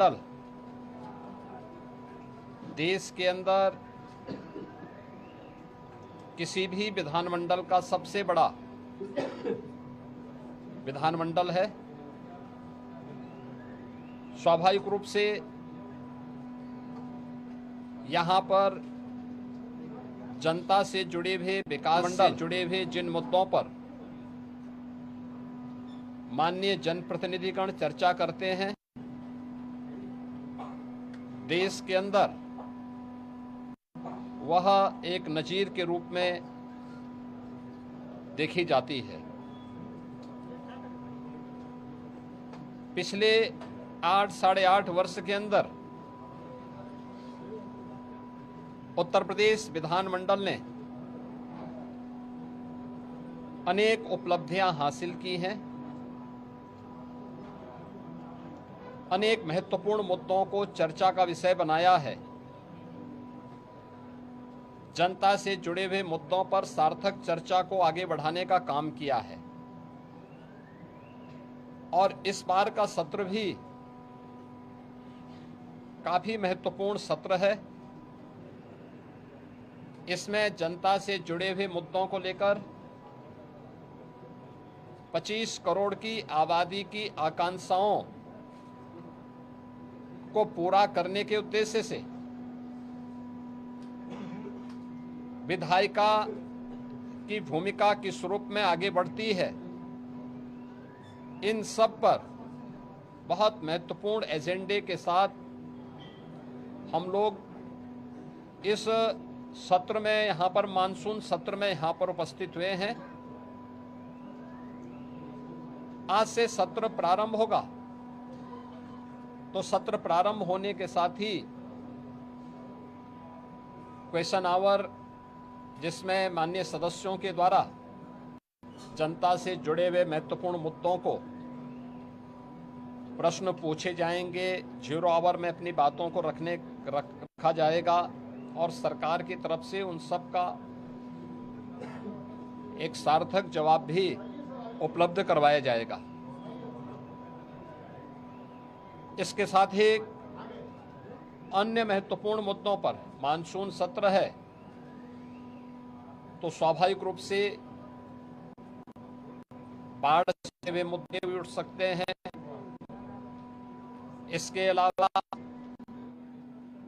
मंडल देश के अंदर किसी भी विधानमंडल का सबसे बड़ा विधानमंडल है। स्वाभाविक रूप से यहाँ पर जनता से जुड़े हुए, विकास से जुड़े हुए जिन मुद्दों पर माननीय जनप्रतिनिधिगण चर्चा करते हैं, देश के अंदर वह एक नजीर के रूप में देखी जाती है। पिछले 8 साढ़े 8 वर्ष के अंदर उत्तर प्रदेश विधानमंडल ने अनेक उपलब्धियां हासिल की हैं, अनेक महत्वपूर्ण मुद्दों को चर्चा का विषय बनाया है, जनता से जुड़े हुए मुद्दों पर सार्थक चर्चा को आगे बढ़ाने का काम किया है। और इस बार का सत्र भी काफी महत्वपूर्ण सत्र है। इसमें जनता से जुड़े हुए मुद्दों को लेकर 25 करोड़ की आबादी की आकांक्षाओं को पूरा करने के उद्देश्य से विधायिका की भूमिका किस रूप में आगे बढ़ती है, इन सब पर बहुत महत्वपूर्ण एजेंडे के साथ हम लोग इस सत्र में, यहाँ पर मानसून सत्र में यहाँ पर उपस्थित हुए हैं। आज से सत्र प्रारंभ होगा, तो सत्र प्रारंभ होने के साथ ही क्वेश्चन आवर, जिसमें माननीय सदस्यों के द्वारा जनता से जुड़े हुए महत्वपूर्ण मुद्दों को प्रश्न पूछे जाएंगे। 0 आवर में अपनी बातों को रखा जाएगा और सरकार की तरफ से उन सब का एक सार्थक जवाब भी उपलब्ध करवाया जाएगा। इसके साथ ही अन्य महत्वपूर्ण मुद्दों पर मानसून सत्र है, तो स्वाभाविक रूप से बाढ़ से वे मुद्दे भी उठ सकते हैं। इसके अलावा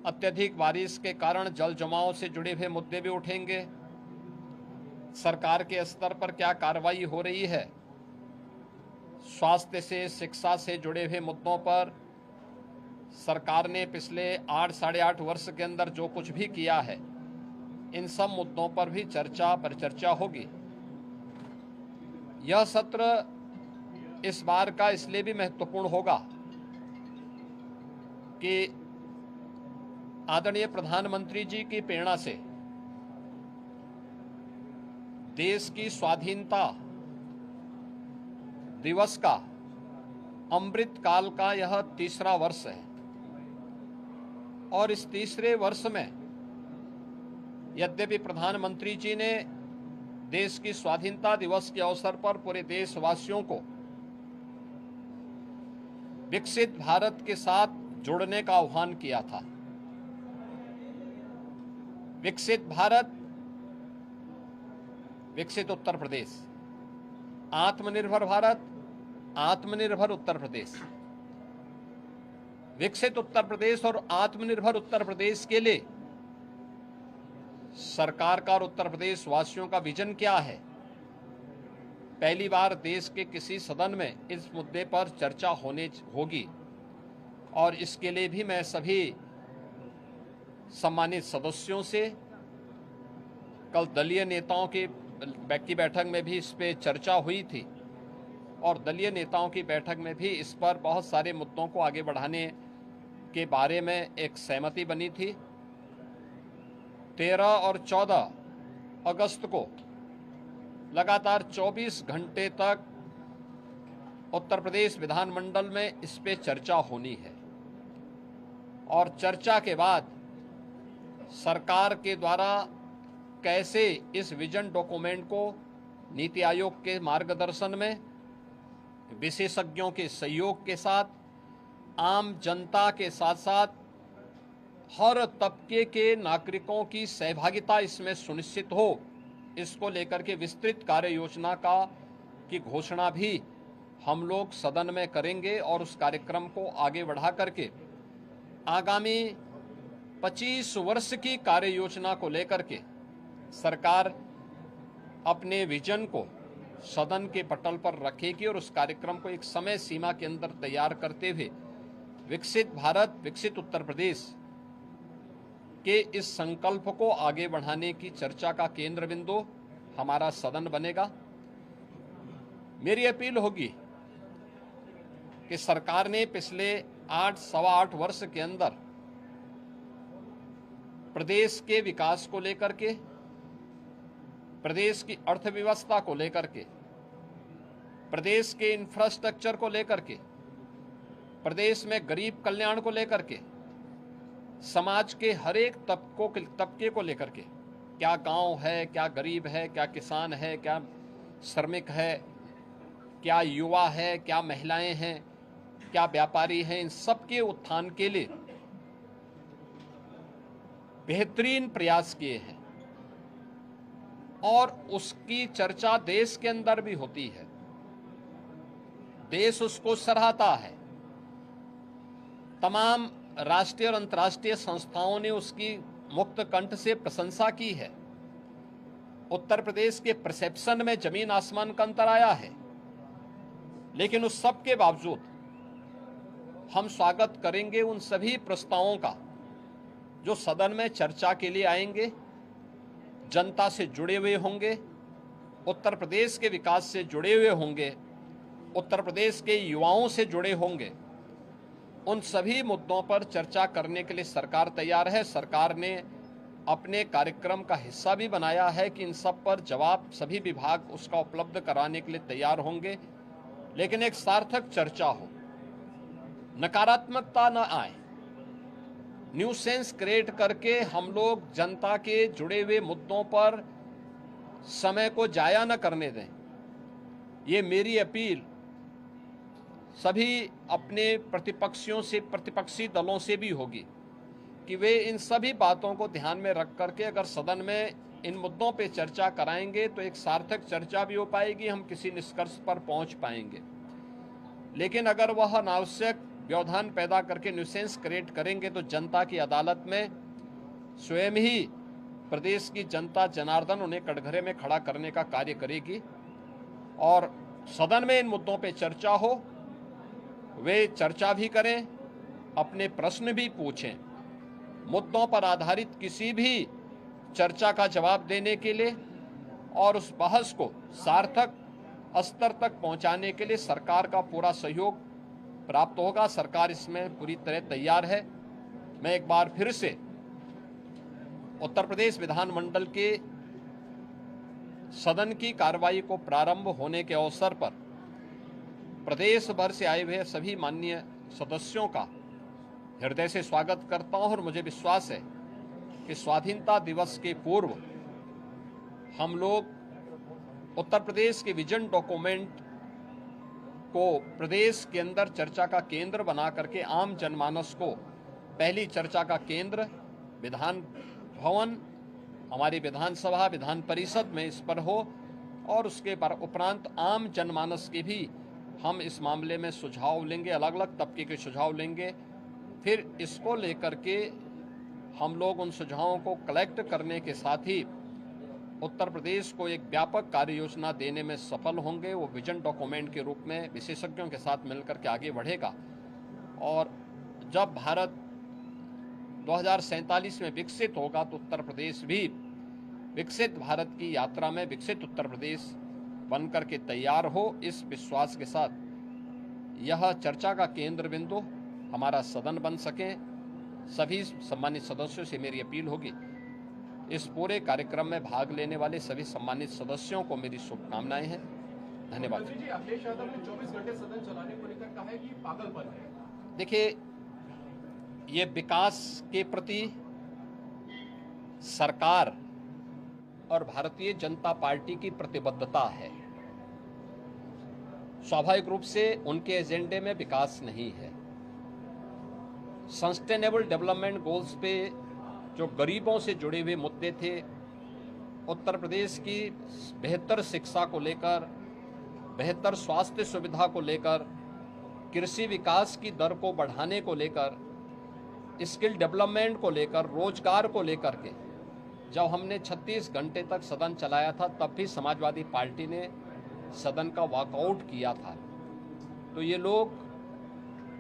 अत्यधिक बारिश के कारण जल जमाव से जुड़े हुए मुद्दे भी उठेंगे। सरकार के स्तर पर क्या कार्रवाई हो रही है, स्वास्थ्य से, शिक्षा से जुड़े हुए मुद्दों पर सरकार ने पिछले 8 साढ़े 8 वर्ष के अंदर जो कुछ भी किया है, इन सब मुद्दों पर भी परिचर्चा होगी। यह सत्र इस बार का इसलिए भी महत्वपूर्ण होगा कि आदरणीय प्रधानमंत्री जी की प्रेरणा से देश की स्वाधीनता दिवस का अमृत काल का यह 3रा वर्ष है। और इस 3रे वर्ष में यद्यपि प्रधानमंत्री जी ने देश की स्वाधीनता दिवस के अवसर पर पूरे देशवासियों को विकसित भारत के साथ जुड़ने का आह्वान किया था। विकसित भारत, विकसित उत्तर प्रदेश, आत्मनिर्भर भारत, आत्मनिर्भर उत्तर प्रदेश। विकसित उत्तर प्रदेश और आत्मनिर्भर उत्तर प्रदेश के लिए सरकार का और उत्तर प्रदेश वासियों का विजन क्या है, पहली बार देश के किसी सदन में इस मुद्दे पर चर्चा होगी। और इसके लिए भी मैं सभी सम्मानित सदस्यों से, कल दलीय नेताओं की बैठक में भी इस पे चर्चा हुई थी और दलीय नेताओं की बैठक में भी इस पर बहुत सारे मुद्दों को आगे बढ़ाने के बारे में एक सहमति बनी थी। 13 और 14 अगस्त को लगातार 24 घंटे तक उत्तर प्रदेश विधानमंडल में इस पे चर्चा होनी है और चर्चा के बाद सरकार के द्वारा कैसे इस विजन डॉक्यूमेंट को नीति आयोग के मार्गदर्शन में, विशेषज्ञों के सहयोग के साथ आम जनता के साथ साथ हर तबके के नागरिकों की सहभागिता इसमें सुनिश्चित हो, इसको लेकर के विस्तृत कार्य योजना की घोषणा भी हम लोग सदन में करेंगे और उस कार्यक्रम को आगे बढ़ा करके आगामी 25 वर्ष की कार्य योजना को लेकर के सरकार अपने विजन को सदन के पटल पर रखेगी और उस कार्यक्रम को एक समय सीमा के अंदर तैयार करते हुए विकसित भारत, विकसित उत्तर प्रदेश के इस संकल्प को आगे बढ़ाने की चर्चा का केंद्र बिंदु हमारा सदन बनेगा। मेरी अपील होगी कि सरकार ने पिछले 8-8 वर्ष के अंदर प्रदेश के विकास को लेकर के, प्रदेश की अर्थव्यवस्था को लेकर के, प्रदेश के इंफ्रास्ट्रक्चर को लेकर के, प्रदेश में गरीब कल्याण को लेकर के, समाज के हर एक तबके को लेकर के, क्या गांव है, क्या गरीब है, क्या किसान है, क्या श्रमिक है, क्या युवा है, क्या महिलाएं हैं, क्या व्यापारी हैं, इन सब के उत्थान के लिए बेहतरीन प्रयास किए हैं और उसकी चर्चा देश के अंदर भी होती है। देश उसको सराहता है। तमाम राष्ट्रीय और अंतर्राष्ट्रीय संस्थाओं ने उसकी मुक्त कंठ से प्रशंसा की है। उत्तर प्रदेश के परसेप्शन में जमीन आसमान का अंतर आया है, लेकिन उस सब के बावजूद हम स्वागत करेंगे उन सभी प्रस्तावों का जो सदन में चर्चा के लिए आएंगे, जनता से जुड़े हुए होंगे, उत्तर प्रदेश के विकास से जुड़े हुए होंगे, उत्तर प्रदेश के युवाओं से जुड़े होंगे। उन सभी मुद्दों पर चर्चा करने के लिए सरकार तैयार है। सरकार ने अपने कार्यक्रम का हिस्सा भी बनाया है कि इन सब पर जवाब सभी विभाग उसका उपलब्ध कराने के लिए तैयार होंगे, लेकिन एक सार्थक चर्चा हो, नकारात्मकता न आए, न्यूसेंस क्रिएट करके हम लोग जनता के जुड़े हुए मुद्दों पर समय को जाया न करने दें। ये मेरी अपील सभी अपने प्रतिपक्षी दलों से भी होगी कि वे इन सभी बातों को ध्यान में रख करके अगर सदन में इन मुद्दों पे चर्चा कराएंगे तो एक सार्थक चर्चा भी हो पाएगी, हम किसी निष्कर्ष पर पहुंच पाएंगे। लेकिन अगर वह अनावश्यक व्यवधान पैदा करके न्यूसेंस क्रिएट करेंगे तो जनता की अदालत में स्वयं ही प्रदेश की जनता जनार्दन उन्हें कटघरे में खड़ा करने का कार्य करेगी और सदन में इन मुद्दों पे चर्चा हो, वे चर्चा भी करें, अपने प्रश्न भी पूछें। मुद्दों पर आधारित किसी भी चर्चा का जवाब देने के लिए और उस बहस को सार्थक स्तर तक पहुंचाने के लिए सरकार का पूरा सहयोग प्राप्त होगा। सरकार इसमें पूरी तरह तैयार है। मैं एक बार फिर से उत्तर प्रदेश विधानमंडल के सदन की कार्रवाई को प्रारंभ होने के अवसर पर प्रदेश भर से आए हुए सभी माननीय सदस्यों का हृदय से स्वागत करता हूं और मुझे विश्वास है कि स्वाधीनता दिवस के पूर्व हम लोग उत्तर प्रदेश के विजन डॉक्यूमेंट को प्रदेश के अंदर चर्चा का केंद्र बना करके आम जनमानस को पहली चर्चा का केंद्र विधान भवन, हमारी विधानसभा, विधान परिषद में इस पर हो और उसके उपरांत आम जनमानस के भी हम इस मामले में सुझाव लेंगे, अलग अलग तबके के सुझाव लेंगे। फिर इसको लेकर के हम लोग उन सुझावों को कलेक्ट करने के साथ ही उत्तर प्रदेश को एक व्यापक कार्य योजना देने में सफल होंगे। वो विजन डॉक्यूमेंट के रूप में विशेषज्ञों के साथ मिलकर के आगे बढ़ेगा और जब भारत 2047 में विकसित होगा तो उत्तर प्रदेश भी विकसित भारत की यात्रा में विकसित उत्तर प्रदेश बनकर के तैयार हो। इस विश्वास के साथ यह चर्चा का केंद्र बिंदु हमारा सदन बन सके। सभी सम्मानित सदस्यों से मेरी अपील होगी, इस पूरे कार्यक्रम में भाग लेने वाले सभी सम्मानित सदस्यों को मेरी शुभकामनाएं हैं। धन्यवाद। अखिलेश यादव ने 24 घंटे सदन चलाने को लेकर कहा है कि पागलपन है। देखिए, ये विकास के प्रति सरकार और भारतीय जनता पार्टी की प्रतिबद्धता है। स्वाभाविक रूप से उनके एजेंडे में विकास नहीं है। सस्टेनेबल डेवलपमेंट गोल्स पे जो गरीबों से जुड़े हुए मुद्दे थे, उत्तर प्रदेश की बेहतर शिक्षा को लेकर, बेहतर स्वास्थ्य सुविधा को लेकर, कृषि विकास की दर को बढ़ाने को लेकर, स्किल डेवलपमेंट को लेकर, रोजगार को लेकर के जब हमने 36 घंटे तक सदन चलाया था, तब भी समाजवादी पार्टी ने सदन का वॉकआउट किया था। तो ये लोग,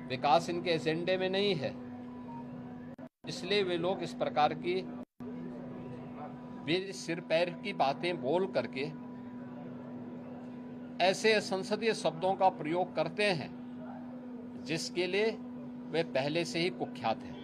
विकास इनके एजेंडे में नहीं है, इसलिए वे लोग इस प्रकार की वे सिर पैर की बातें बोल करके ऐसे संसदीय शब्दों का प्रयोग करते हैं जिसके लिए वे पहले से ही कुख्यात हैं।